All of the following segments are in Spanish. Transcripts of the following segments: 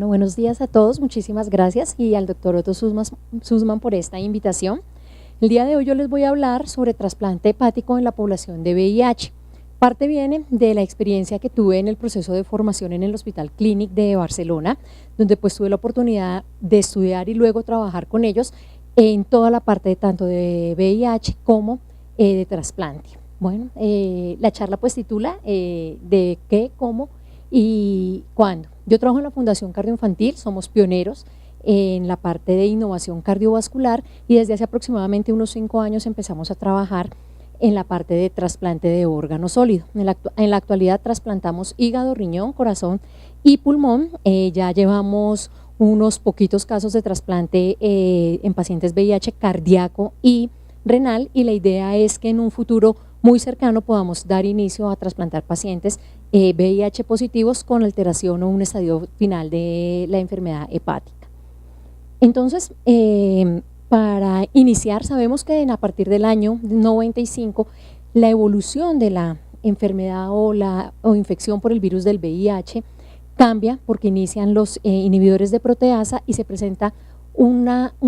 Bueno, buenos días a todos, muchísimas gracias y al doctor Otto Sussman por esta invitación. El día de hoy yo les voy a hablar sobre trasplante hepático en la población de VIH. Parte viene de la experiencia que tuve en el proceso de formación en el Hospital Clínic de Barcelona, donde pues tuve la oportunidad de estudiar y luego trabajar con ellos en toda la parte tanto de VIH como de trasplante. Bueno, la charla pues titula de qué, cómo y cuándo. Yo trabajo en la Fundación Cardioinfantil, somos pioneros en la parte de innovación cardiovascular y desde hace aproximadamente unos 5 años empezamos a trabajar en la parte de trasplante de órgano sólido. En la actualidad trasplantamos hígado, riñón, corazón y pulmón. Ya llevamos unos poquitos casos de trasplante en pacientes VIH cardíaco y renal, y la idea es que en un futuro muy cercano podamos dar inicio a trasplantar pacientes VIH positivos con alteración o un estadio final de la enfermedad hepática. Entonces, para iniciar, sabemos que a partir del año 95 la evolución de la enfermedad o infección por el virus del VIH cambia porque inician los inhibidores de proteasa y se presenta un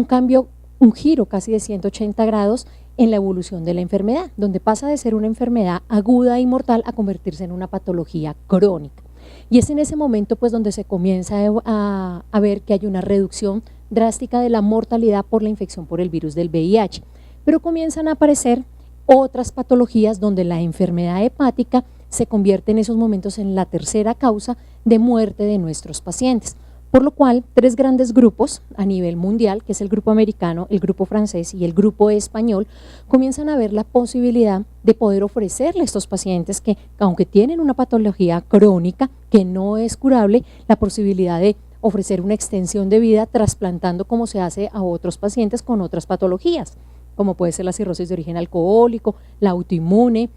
cambio, un giro casi de 180 grados en la evolución de la enfermedad, donde pasa de ser una enfermedad aguda y mortal a convertirse en una patología crónica. Y es en ese momento pues donde se comienza a ver que hay una reducción drástica de la mortalidad por la infección por el virus del VIH, pero comienzan a aparecer otras patologías donde la enfermedad hepática se convierte en esos momentos en la tercera causa de muerte de nuestros pacientes. Por lo cual, 3 grandes grupos a nivel mundial, que es el grupo americano, el grupo francés y el grupo español, comienzan a ver la posibilidad de poder ofrecerle a estos pacientes que, aunque tienen una patología crónica que no es curable, la posibilidad de ofrecer una extensión de vida trasplantando como se hace a otros pacientes con otras patologías, como puede ser la cirrosis de origen alcohólico, la autoinmune,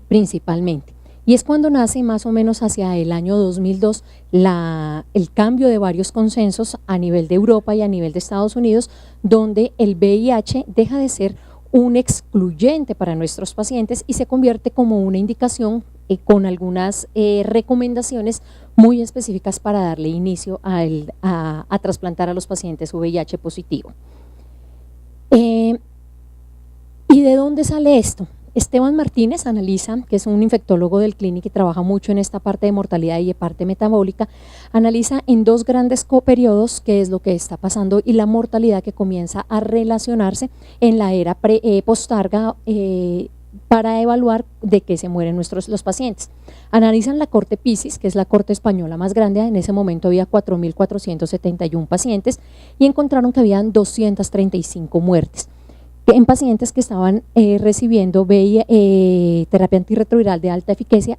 principalmente. Y es cuando nace más o menos hacia el año 2002 el cambio de varios consensos a nivel de Europa y a nivel de Estados Unidos, donde el VIH deja de ser un excluyente para nuestros pacientes y se convierte como una indicación con algunas recomendaciones muy específicas para darle inicio a trasplantar a los pacientes VIH positivo. ¿Y de dónde sale esto? Esteban Martínez analiza, que es un infectólogo del Clínic y trabaja mucho en esta parte de mortalidad y de parte metabólica, analiza en 2 grandes periodos qué es lo que está pasando y la mortalidad que comienza a relacionarse en la era postarga para evaluar de qué se mueren los pacientes. Analizan la corte Piscis, que es la corte española más grande, en ese momento había 4.471 pacientes y encontraron que habían 235 muertes en pacientes que estaban recibiendo terapia antirretroviral de alta eficacia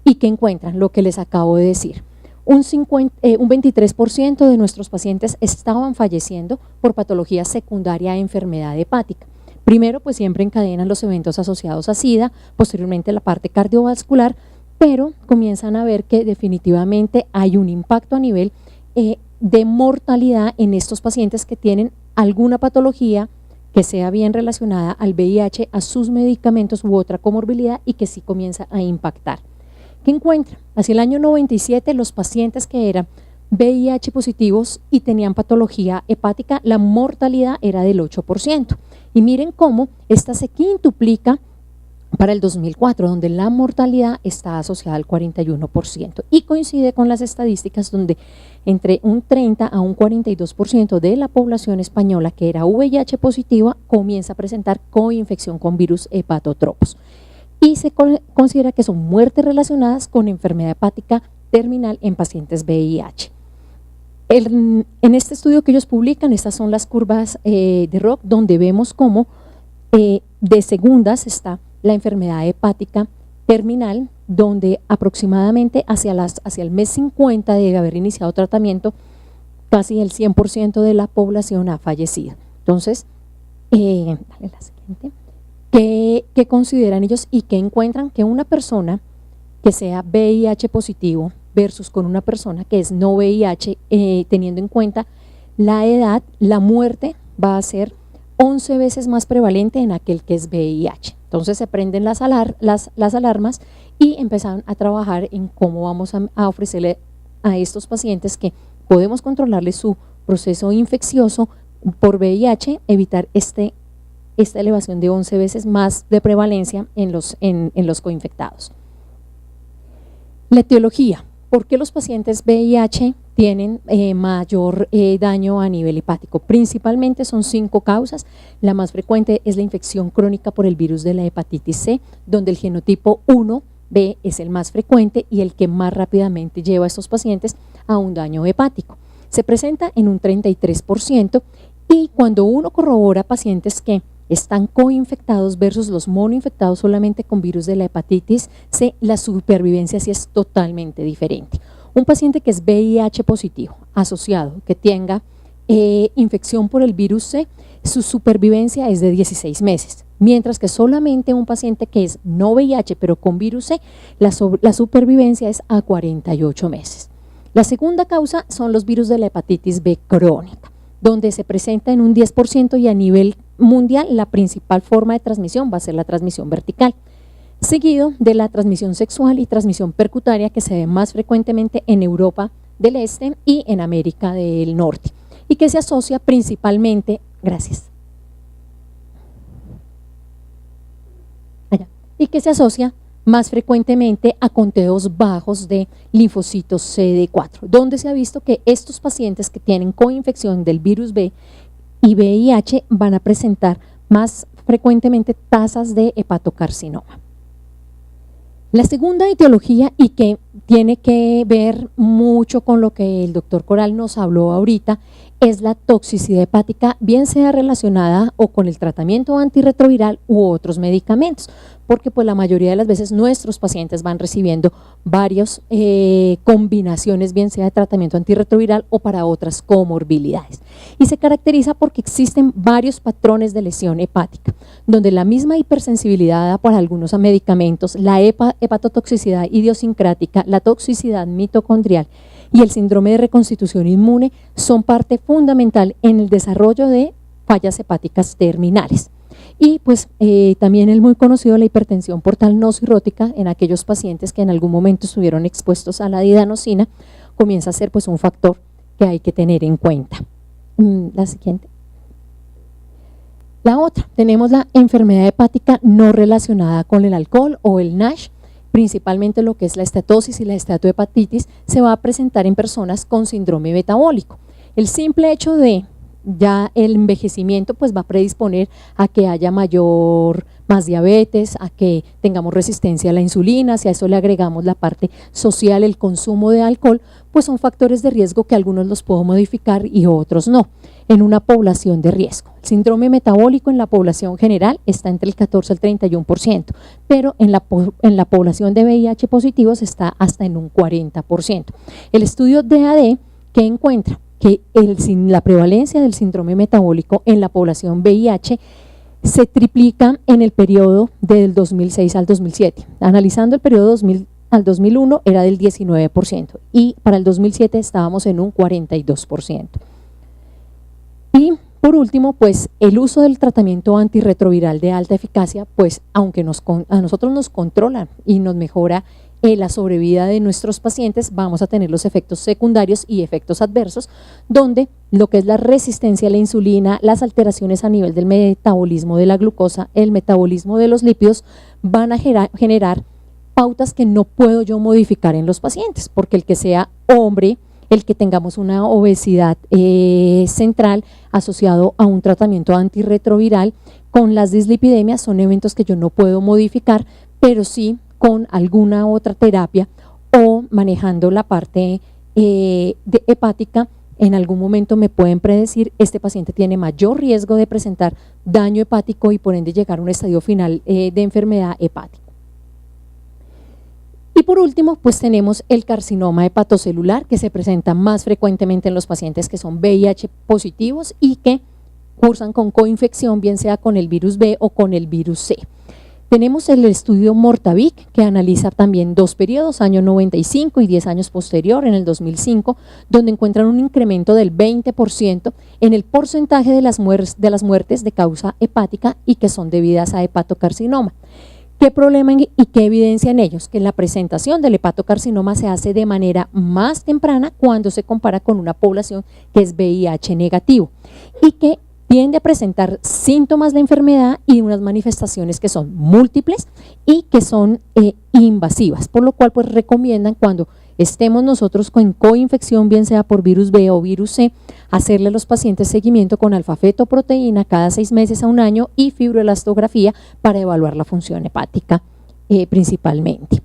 y que encuentran lo que les acabo de decir. Un 23% de nuestros pacientes estaban falleciendo por patología secundaria de enfermedad hepática. Primero, pues siempre encadenan los eventos asociados a SIDA, posteriormente la parte cardiovascular, pero comienzan a ver que definitivamente hay un impacto a nivel de mortalidad en estos pacientes que tienen alguna patología que sea bien relacionada al VIH, a sus medicamentos u otra comorbilidad y que sí comienza a impactar. ¿Qué encuentra? Hacia el año 97 los pacientes que eran VIH positivos y tenían patología hepática, la mortalidad era del 8%. Y miren cómo esta se quintuplica para el 2004, donde la mortalidad está asociada al 41% y coincide con las estadísticas donde entre un 30 a un 42% de la población española que era VIH positiva comienza a presentar coinfección con virus hepatotropos y se considera que son muertes relacionadas con enfermedad hepática terminal en pacientes VIH. En este estudio que ellos publican, estas son las curvas de ROC, donde vemos cómo de segundas está la enfermedad hepática terminal, donde aproximadamente hacia el mes 50 de haber iniciado tratamiento, casi el 100% de la población ha fallecido. Entonces, dale la siguiente. ¿Qué consideran ellos y qué encuentran? Que una persona que sea VIH positivo versus con una persona que es no VIH, teniendo en cuenta la edad, la muerte va a ser 11 veces más prevalente en aquel que es VIH. Entonces se prenden las alarmas y empezaron a trabajar en cómo vamos a ofrecerle a estos pacientes que podemos controlarles su proceso infeccioso por VIH, evitar esta elevación de 11 veces más de prevalencia en los coinfectados. La etiología. ¿Por qué los pacientes VIH tienen mayor daño a nivel hepático? Principalmente son 5 causas. La más frecuente es la infección crónica por el virus de la hepatitis C, donde el genotipo 1B es el más frecuente y el que más rápidamente lleva a estos pacientes a un daño hepático. Se presenta en un 33% y cuando uno corrobora pacientes que están coinfectados versus los monoinfectados solamente con virus de la hepatitis C, la supervivencia sí es totalmente diferente. Un paciente que es VIH positivo, asociado, que tenga infección por el virus C, su supervivencia es de 16 meses, mientras que solamente un paciente que es no VIH pero con virus C, la supervivencia es a 48 meses. La segunda causa son los virus de la hepatitis B crónica, donde se presenta en un 10% y a nivel mundial la principal forma de transmisión va a ser la transmisión vertical, seguido de la transmisión sexual y transmisión percutánea que se ve más frecuentemente en Europa del Este y en América del Norte y que se asocia principalmente, y que se asocia más frecuentemente a conteos bajos de linfocitos CD4, donde se ha visto que estos pacientes que tienen coinfección del virus B y VIH van a presentar más frecuentemente tasas de hepatocarcinoma. La segunda etiología, y que tiene que ver mucho con lo que el doctor Coral nos habló ahorita, es la toxicidad hepática, bien sea relacionada o con el tratamiento antirretroviral u otros medicamentos, porque pues la mayoría de las veces nuestros pacientes van recibiendo varias combinaciones, bien sea de tratamiento antirretroviral o para otras comorbilidades. Y se caracteriza porque existen varios patrones de lesión hepática, donde la misma hipersensibilidad para algunos medicamentos, la hepatotoxicidad idiosincrática, la toxicidad mitocondrial y el síndrome de reconstitución inmune son parte fundamental en el desarrollo de fallas hepáticas terminales. Y pues también el muy conocido la hipertensión portal no cirrótica en aquellos pacientes que en algún momento estuvieron expuestos a la didanosina comienza a ser pues un factor que hay que tener en cuenta. La siguiente. La otra, tenemos la enfermedad hepática no relacionada con el alcohol o el NASH, principalmente lo que es la estatosis y la estatohepatitis, se va a presentar en personas con síndrome metabólico. El simple hecho de ya el envejecimiento pues va a predisponer a que haya más diabetes, a que tengamos resistencia a la insulina. Si a eso le agregamos la parte social, el consumo de alcohol, pues son factores de riesgo que algunos los puedo modificar y otros no, en una población de riesgo. El síndrome metabólico en la población general está entre el 14 al 31%, pero en la población de VIH positivos está hasta en un 40%. El estudio DAD que encuentra que la prevalencia del síndrome metabólico en la población VIH se triplica en el periodo del 2006 al 2007. Analizando el periodo 2000 al 2001 era del 19% y para el 2007 estábamos en un 42%. Y por último, pues el uso del tratamiento antirretroviral de alta eficacia, pues aunque a nosotros nos controla y nos mejora la sobrevida de nuestros pacientes, vamos a tener los efectos secundarios y efectos adversos, donde lo que es la resistencia a la insulina, las alteraciones a nivel del metabolismo de la glucosa, el metabolismo de los lípidos, van a generar pautas que no puedo yo modificar en los pacientes, porque el que sea hombre, el que tengamos una obesidad central asociado a un tratamiento antirretroviral con las dislipidemias son eventos que yo no puedo modificar, pero sí con alguna otra terapia o manejando la parte hepática, en algún momento me pueden predecir este paciente tiene mayor riesgo de presentar daño hepático y por ende llegar a un estadio final de enfermedad hepática. Y por último, pues tenemos el carcinoma hepatocelular que se presenta más frecuentemente en los pacientes que son VIH positivos y que cursan con coinfección, bien sea con el virus B o con el virus C. Tenemos el estudio Mortavic que analiza también 2 periodos, año 95 y 10 años posterior, en el 2005, donde encuentran un incremento del 20% en el porcentaje de las muertes de causa hepática y que son debidas a hepatocarcinoma. ¿Qué problema y qué evidencia en ellos? Que la presentación del hepatocarcinoma se hace de manera más temprana cuando se compara con una población que es VIH negativo y que tiende a presentar síntomas de enfermedad y unas manifestaciones que son múltiples y que son invasivas, por lo cual pues recomiendan cuando estemos nosotros con coinfección, bien sea por virus B o virus C, hacerle a los pacientes seguimiento con alfa-fetoproteína cada 6 meses a 1 año y fibroelastografía para evaluar la función hepática principalmente.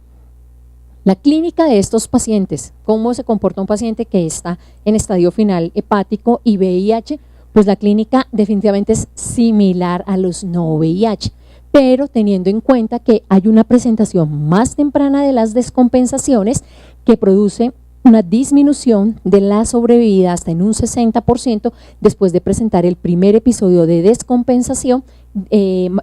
La clínica de estos pacientes, cómo se comporta un paciente que está en estadio final hepático y VIH, pues la clínica definitivamente es similar a los no VIH, pero teniendo en cuenta que hay una presentación más temprana de las descompensaciones que produce una disminución de la sobrevida hasta en un 60% después de presentar el primer episodio de descompensación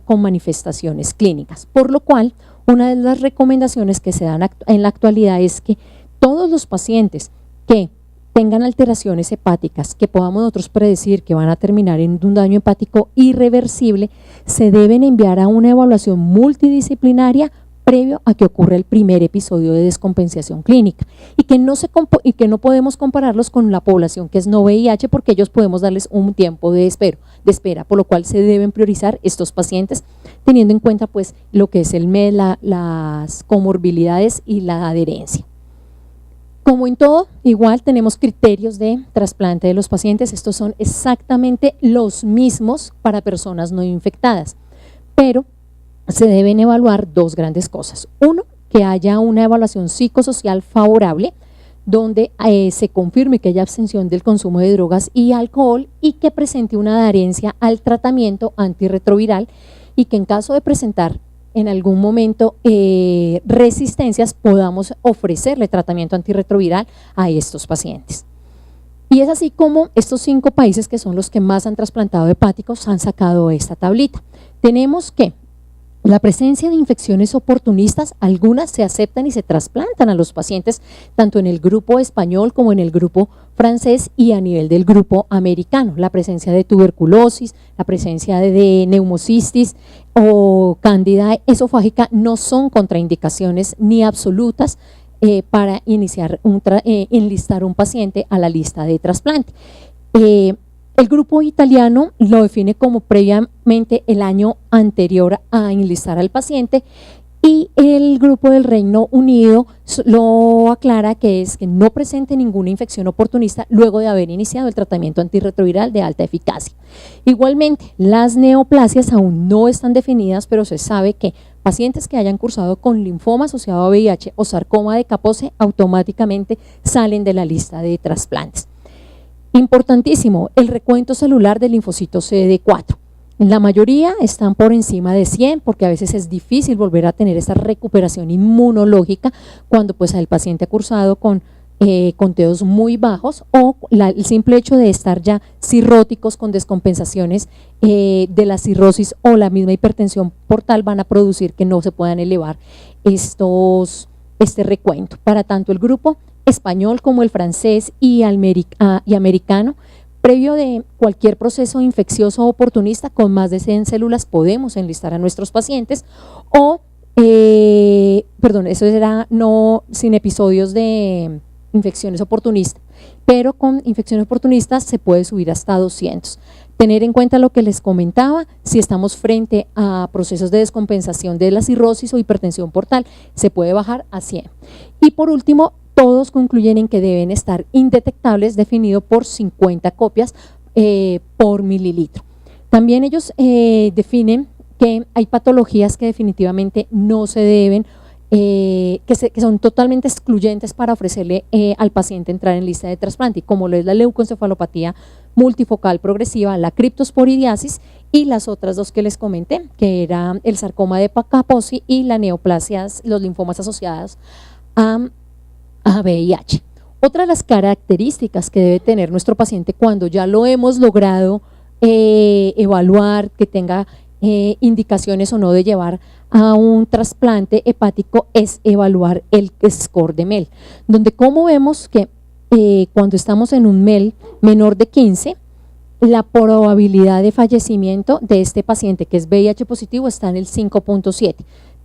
con manifestaciones clínicas, por lo cual una de las recomendaciones que se dan en la actualidad es que todos los pacientes que tengan alteraciones hepáticas que podamos nosotros predecir que van a terminar en un daño hepático irreversible, se deben enviar a una evaluación multidisciplinaria previo a que ocurra el primer episodio de descompensación clínica y que no podemos compararlos con la población que es no VIH porque ellos podemos darles un tiempo de espera, por lo cual se deben priorizar estos pacientes teniendo en cuenta pues lo que es el MED, las comorbilidades y la adherencia. Como en todo, igual tenemos criterios de trasplante de los pacientes, estos son exactamente los mismos para personas no infectadas, pero se deben evaluar dos grandes cosas. Uno, que haya una evaluación psicosocial favorable, donde se confirme que haya abstención del consumo de drogas y alcohol y que presente una adherencia al tratamiento antirretroviral y que en caso de presentar en algún momento resistencias podamos ofrecerle tratamiento antirretroviral a estos pacientes. Y es así como estos 5 países que son los que más han trasplantado hepáticos han sacado esta tablita. Tenemos que la presencia de infecciones oportunistas, algunas se aceptan y se trasplantan a los pacientes tanto en el grupo español como en el grupo francés y a nivel del grupo americano. La presencia de tuberculosis, la presencia de neumocistis o cándida esofágica no son contraindicaciones ni absolutas para enlistar un paciente a la lista de trasplante. El grupo italiano lo define como previamente el año anterior a enlistar al paciente y el grupo del Reino Unido lo aclara que es que no presente ninguna infección oportunista luego de haber iniciado el tratamiento antirretroviral de alta eficacia. Igualmente, las neoplasias aún no están definidas, pero se sabe que pacientes que hayan cursado con linfoma asociado a VIH o sarcoma de Kaposi automáticamente salen de la lista de trasplantes. Importantísimo, el recuento celular del linfocito CD4. La mayoría están por encima de 100 porque a veces es difícil volver a tener esa recuperación inmunológica cuando pues el paciente ha cursado con conteos muy bajos o el simple hecho de estar ya cirróticos con descompensaciones de la cirrosis o la misma hipertensión portal van a producir que no se puedan elevar este recuento. Para tanto el grupo español como el francés y americano, previo de cualquier proceso infeccioso oportunista con más de 100 células podemos enlistar a nuestros pacientes o, eso era sin episodios de infecciones oportunistas, pero con infecciones oportunistas se puede subir hasta 200. Tener en cuenta lo que les comentaba, si estamos frente a procesos de descompensación de la cirrosis o hipertensión portal, se puede bajar a 100. Y por último, todos concluyen en que deben estar indetectables, definido por 50 copias por mililitro. También ellos definen que hay patologías que definitivamente no se deben, que son totalmente excluyentes para ofrecerle al paciente entrar en lista de trasplante, como lo es la leucoencefalopatía multifocal progresiva, la criptosporidiasis y las otras dos que les comenté, que era el sarcoma de Kaposi y la neoplasias, los linfomas asociados a VIH. Otra de las características que debe tener nuestro paciente cuando ya lo hemos logrado evaluar, que tenga indicaciones o no de llevar a un trasplante hepático, es evaluar el score de MEL, donde como vemos que cuando estamos en un MEL menor de 15, la probabilidad de fallecimiento de este paciente que es VIH positivo está en el 5.7.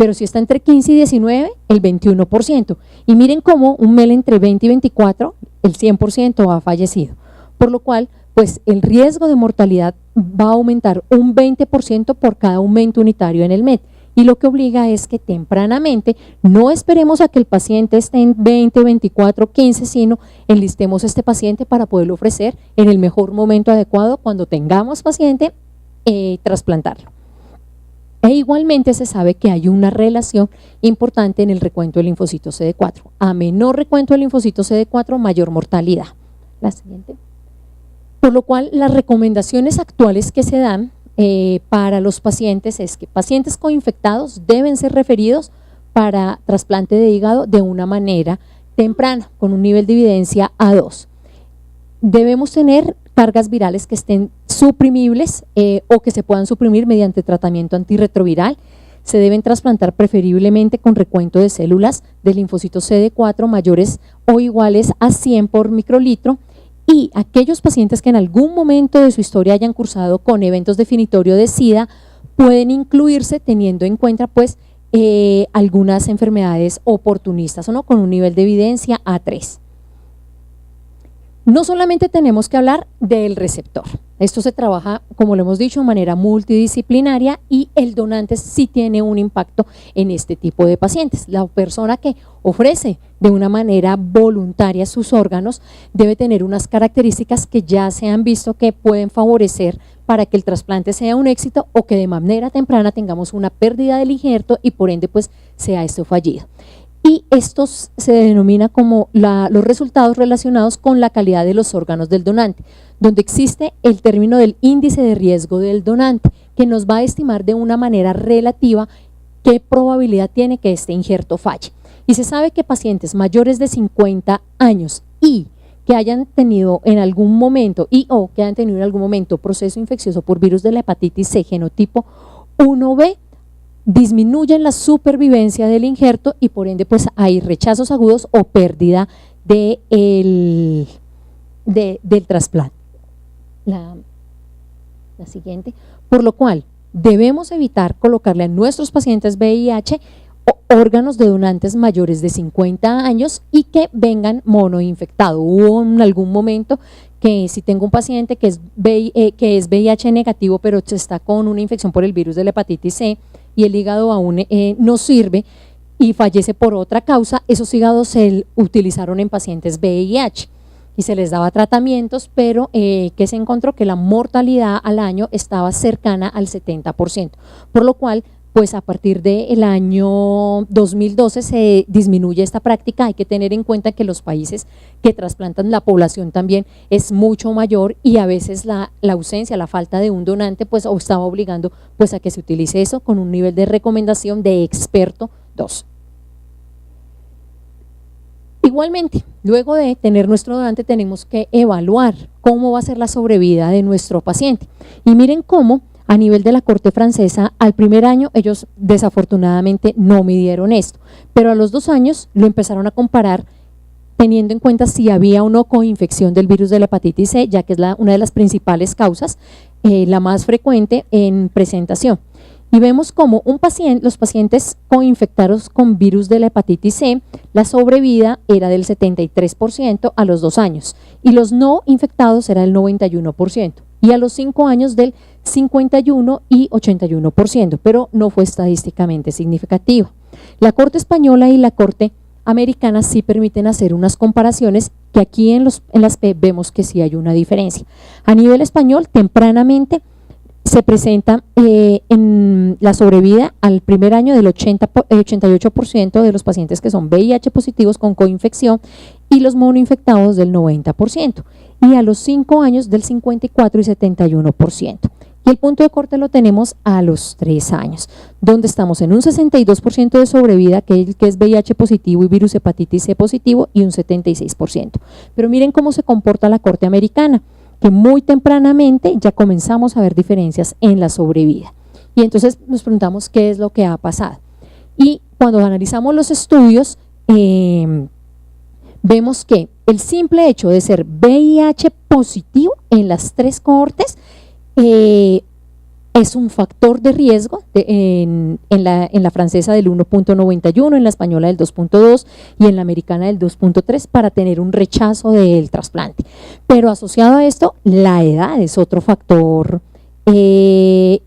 pero si está entre 15 y 19, el 21%. Y miren cómo un MEL entre 20 y 24, el 100% ha fallecido. Por lo cual, pues el riesgo de mortalidad va a aumentar un 20% por cada aumento unitario en el MED. Y lo que obliga es que tempranamente no esperemos a que el paciente esté en 20, 24, 15, sino enlistemos este paciente para poderlo ofrecer en el mejor momento adecuado cuando tengamos paciente, trasplantarlo. E igualmente se sabe que hay una relación importante en el recuento del linfocito CD4. A menor recuento del linfocito CD4, mayor mortalidad. La siguiente. Por lo cual, las recomendaciones actuales que se dan para los pacientes es que pacientes coinfectados deben ser referidos para trasplante de hígado de una manera temprana, con un nivel de evidencia A2. Debemos tener cargas virales que estén suprimibles o que se puedan suprimir mediante tratamiento antirretroviral. Se deben trasplantar preferiblemente con recuento de células de linfocitos CD4 mayores o iguales a 100 por microlitro, y aquellos pacientes que en algún momento de su historia hayan cursado con eventos definitorios de SIDA pueden incluirse teniendo en cuenta pues algunas enfermedades oportunistas o no, con un nivel de evidencia A3. No solamente tenemos que hablar del receptor, esto se trabaja, como lo hemos dicho, de manera multidisciplinaria, y el donante sí tiene un impacto en este tipo de pacientes. La persona que ofrece de una manera voluntaria sus órganos debe tener unas características que ya se han visto que pueden favorecer para que el trasplante sea un éxito o que de manera temprana tengamos una pérdida del injerto y por ende pues sea esto fallido. Y estos se denomina como los resultados relacionados con la calidad de los órganos del donante, donde existe el término del índice de riesgo del donante, que nos va a estimar de una manera relativa qué probabilidad tiene que este injerto falle. Y se sabe que pacientes mayores de 50 años y que hayan tenido en algún momento proceso infeccioso por virus de la hepatitis C genotipo 1B, disminuyen la supervivencia del injerto y por ende pues hay rechazos agudos o pérdida del trasplante. La siguiente. Por lo cual debemos evitar colocarle a nuestros pacientes VIH órganos de donantes mayores de 50 años y que vengan monoinfectados. Hubo en algún momento que si tengo un paciente que es VIH negativo pero está con una infección por el virus de la hepatitis C y el hígado aún no sirve y fallece por otra causa, esos hígados se utilizaron en pacientes VIH y se les daba tratamientos, pero que se encontró que la mortalidad al año estaba cercana al 70%, por lo cual pues a partir del año 2012 se disminuye esta práctica. Hay que tener en cuenta que los países que trasplantan la población también es mucho mayor y a veces la ausencia, la falta de un donante pues estaba obligando pues a que se utilice eso con un nivel de recomendación de experto 2. Igualmente, luego de tener nuestro donante tenemos que evaluar cómo va a ser la sobrevida de nuestro paciente y miren cómo a nivel de la Corte francesa, al primer año ellos desafortunadamente no midieron esto, pero a los 2 años lo empezaron a comparar teniendo en cuenta si había o no coinfección del virus de la hepatitis C, ya que es una de las principales causas, la más frecuente en presentación. Y vemos como los pacientes coinfectados con virus de la hepatitis C, la sobrevida era del 73% a los 2 años y los no infectados era del 91%. Y a los 5 años del 51 y 81%, pero no fue estadísticamente significativa. La Corte Española y la Corte Americana sí permiten hacer unas comparaciones que aquí en las P vemos que sí hay una diferencia. A nivel español, tempranamente se presenta en la sobrevida al primer año del 88% de los pacientes que son VIH positivos con coinfección y los monoinfectados del 90%, y a los 5 años del 54 y 71%. Y el punto de corte lo tenemos a los 3 años, donde estamos en un 62% de sobrevida, que es VIH positivo y virus hepatitis C positivo, y un 76%. Pero miren cómo se comporta la Corte Americana, que muy tempranamente ya comenzamos a ver diferencias en la sobrevida. Y entonces nos preguntamos qué es lo que ha pasado. Y cuando analizamos los estudios, vemos que el simple hecho de ser VIH positivo en las 3 cohortes es un factor de riesgo en la francesa del 1.91, en la española del 2.2 y en la americana del 2.3 para tener un rechazo del trasplante. Pero asociado a esto, la edad es otro factor que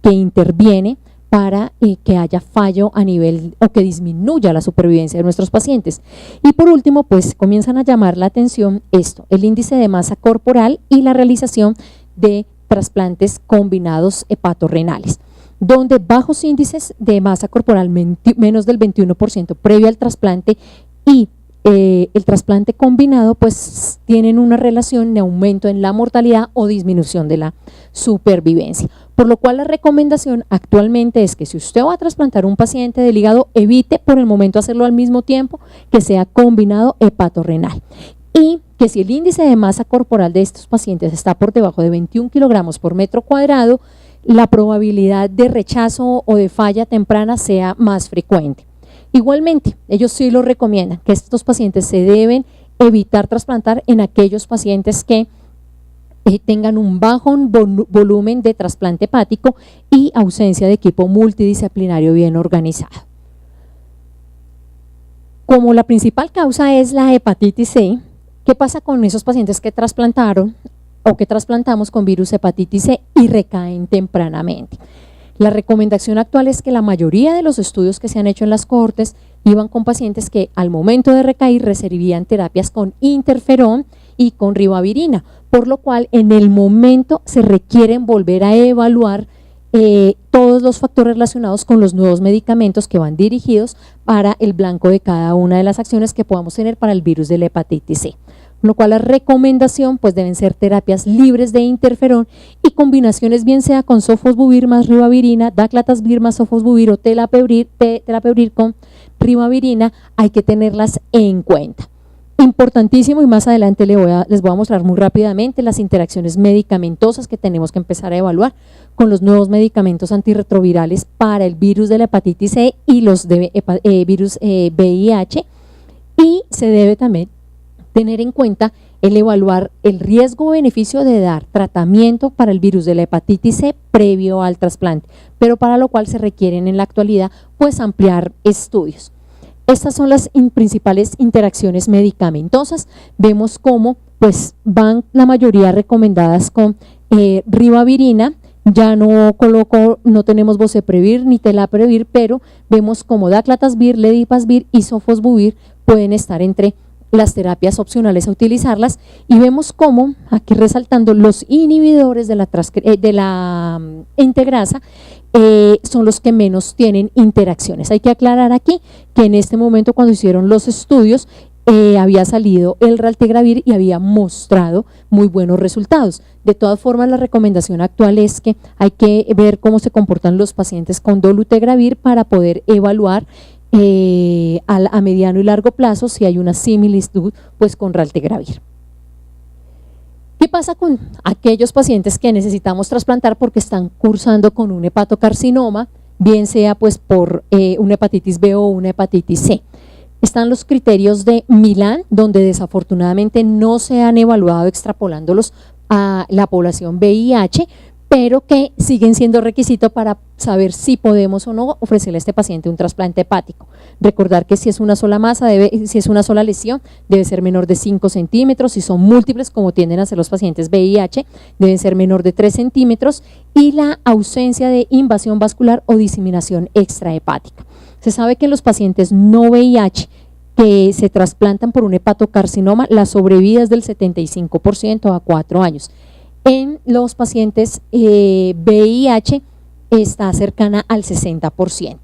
interviene para que haya fallo a nivel o que disminuya la supervivencia de nuestros pacientes. Y por último, pues comienzan a llamar la atención esto, el índice de masa corporal y la realización de trasplantes combinados hepatorrenales, donde bajos índices de masa corporal menos del 21% previo al trasplante y el trasplante combinado pues tienen una relación de aumento en la mortalidad o disminución de la supervivencia. Por lo cual la recomendación actualmente es que si usted va a trasplantar un paciente del hígado, evite por el momento hacerlo al mismo tiempo, que sea combinado hepatorrenal. Y que si el índice de masa corporal de estos pacientes está por debajo de 21 kilogramos por metro cuadrado, la probabilidad de rechazo o de falla temprana sea más frecuente. Igualmente, ellos sí lo recomiendan, que estos pacientes se deben evitar trasplantar en aquellos pacientes que tengan un bajo volumen de trasplante hepático y ausencia de equipo multidisciplinario bien organizado. Como la principal causa es la hepatitis C, ¿qué pasa con esos pacientes que trasplantaron o que trasplantamos con virus hepatitis C y recaen tempranamente? La recomendación actual es que la mayoría de los estudios que se han hecho en las cohortes iban con pacientes que al momento de recaer recibían terapias con interferón y con ribavirina, por lo cual en el momento se requieren volver a evaluar todos los factores relacionados con los nuevos medicamentos que van dirigidos para el blanco de cada una de las acciones que podamos tener para el virus de la hepatitis C. Con lo cual la recomendación pues deben ser terapias libres de interferón y combinaciones bien sea con sofosbuvir más ribavirina, daclatasvir más sofosbuvir o telaprevir con ribavirina, hay que tenerlas en cuenta. Importantísimo, y más adelante les voy a mostrar muy rápidamente las interacciones medicamentosas que tenemos que empezar a evaluar con los nuevos medicamentos antirretrovirales para el virus de la hepatitis C y los de virus VIH, y se debe también tener en cuenta el evaluar el riesgo-beneficio de dar tratamiento para el virus de la hepatitis C previo al trasplante, pero para lo cual se requieren en la actualidad pues ampliar estudios. Estas son las principales interacciones medicamentosas. Vemos cómo pues van la mayoría recomendadas con ribavirina. Ya no tenemos boceprevir ni telaprevir, pero vemos como daclatasvir, ledipasvir y sofosbuvir pueden estar entre las terapias opcionales a utilizarlas, y vemos cómo, aquí resaltando, los inhibidores de la integrasa son los que menos tienen interacciones. Hay que aclarar aquí que en este momento cuando hicieron los estudios había salido el raltegravir y había mostrado muy buenos resultados. De todas formas, la recomendación actual es que hay que ver cómo se comportan los pacientes con dolutegravir para poder evaluar a mediano y largo plazo si hay una similitud pues con raltegravir. ¿Qué pasa con aquellos pacientes que necesitamos trasplantar porque están cursando con un hepatocarcinoma, bien sea pues por una hepatitis B o una hepatitis C? Están los criterios de Milán, donde desafortunadamente no se han evaluado extrapolándolos a la población VIH, pero que siguen siendo requisito para saber si podemos o no ofrecerle a este paciente un trasplante hepático. Recordar que si es una sola masa, si es una sola lesión, debe ser menor de 5 centímetros, si son múltiples como tienden a ser los pacientes VIH, deben ser menor de 3 centímetros, y la ausencia de invasión vascular o diseminación extrahepática. Se sabe que en los pacientes no VIH que se trasplantan por un hepatocarcinoma, la sobrevida es del 75% a 4 años. En los pacientes VIH está cercana al 60%.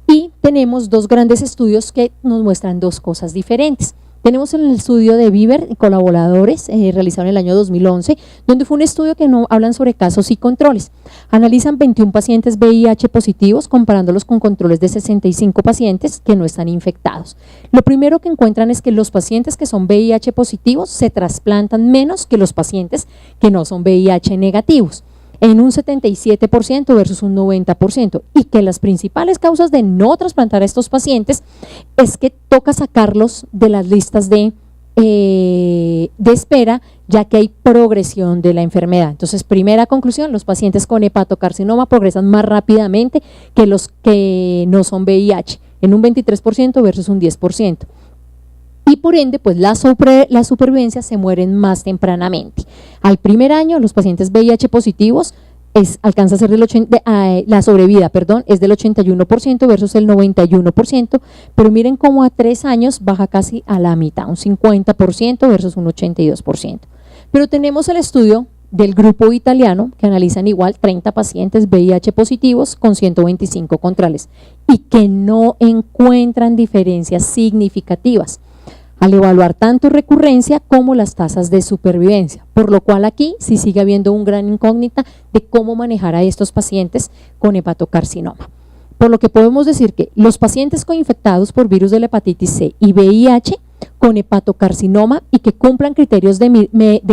Y tenemos dos grandes estudios que nos muestran dos cosas diferentes. Tenemos el estudio de Bieber y colaboradores realizado en el año 2011, donde fue un estudio que no hablan sobre casos y controles. Analizan 21 pacientes VIH positivos comparándolos con controles de 65 pacientes que no están infectados. Lo primero que encuentran es que los pacientes que son VIH positivos se trasplantan menos que los pacientes que no son VIH negativos, en un 77% versus un 90%, y que las principales causas de no trasplantar a estos pacientes es que toca sacarlos de las listas de de espera, ya que hay progresión de la enfermedad. Entonces, primera conclusión, los pacientes con hepatocarcinoma progresan más rápidamente que los que no son VIH, en un 23% versus un 10%. Y por ende, pues la supervivencia se mueren más tempranamente. Al primer año, los pacientes VIH positivos alcanza a ser la sobrevida, es del 81% versus el 91%, pero miren cómo a 3 años baja casi a la mitad, un 50% versus un 82%. Pero tenemos el estudio del grupo italiano que analizan igual 30 pacientes VIH positivos con 125 controles y que no encuentran diferencias significativas al evaluar tanto recurrencia como las tasas de supervivencia, por lo cual aquí sí sigue habiendo un gran incógnita de cómo manejar a estos pacientes con hepatocarcinoma. Por lo que podemos decir que los pacientes coinfectados por virus de la hepatitis C y VIH con hepatocarcinoma y que cumplan criterios de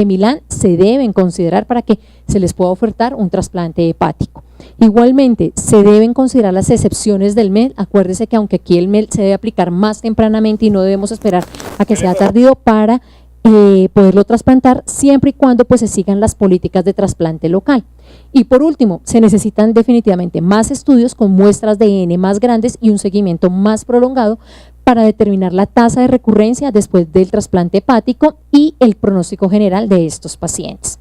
Milán se deben considerar para que se les pueda ofertar un trasplante hepático. Igualmente, se deben considerar las excepciones del MEL. Acuérdese que aunque aquí el MEL se debe aplicar más tempranamente y no debemos esperar a que sea tardío para poderlo trasplantar, siempre y cuando pues se sigan las políticas de trasplante local. Y por último, se necesitan definitivamente más estudios con muestras de ADN más grandes y un seguimiento más prolongado para determinar la tasa de recurrencia después del trasplante hepático y el pronóstico general de estos pacientes.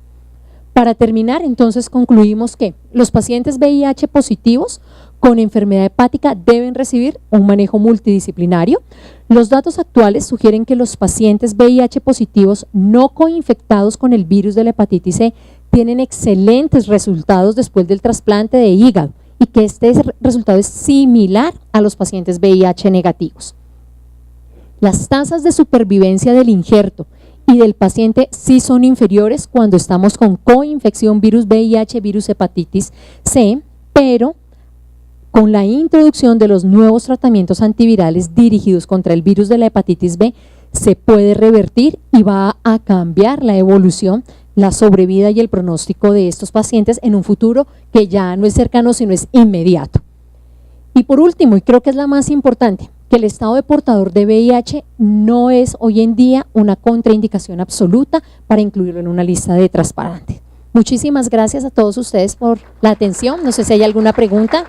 Para terminar, entonces concluimos que los pacientes VIH positivos con enfermedad hepática deben recibir un manejo multidisciplinario. Los datos actuales sugieren que los pacientes VIH positivos no coinfectados con el virus de la hepatitis C tienen excelentes resultados después del trasplante de hígado y que este resultado es similar a los pacientes VIH negativos. Las tasas de supervivencia del injerto y del paciente sí son inferiores cuando estamos con coinfección virus VIH, virus hepatitis C, pero con la introducción de los nuevos tratamientos antivirales dirigidos contra el virus de la hepatitis B se puede revertir y va a cambiar la evolución, la sobrevida y el pronóstico de estos pacientes en un futuro que ya no es cercano sino es inmediato. Y por último, y creo que es la más importante, que el estado de portador de VIH no es hoy en día una contraindicación absoluta para incluirlo en una lista de trasplantes. Muchísimas gracias a todos ustedes por la atención. No sé si hay alguna pregunta.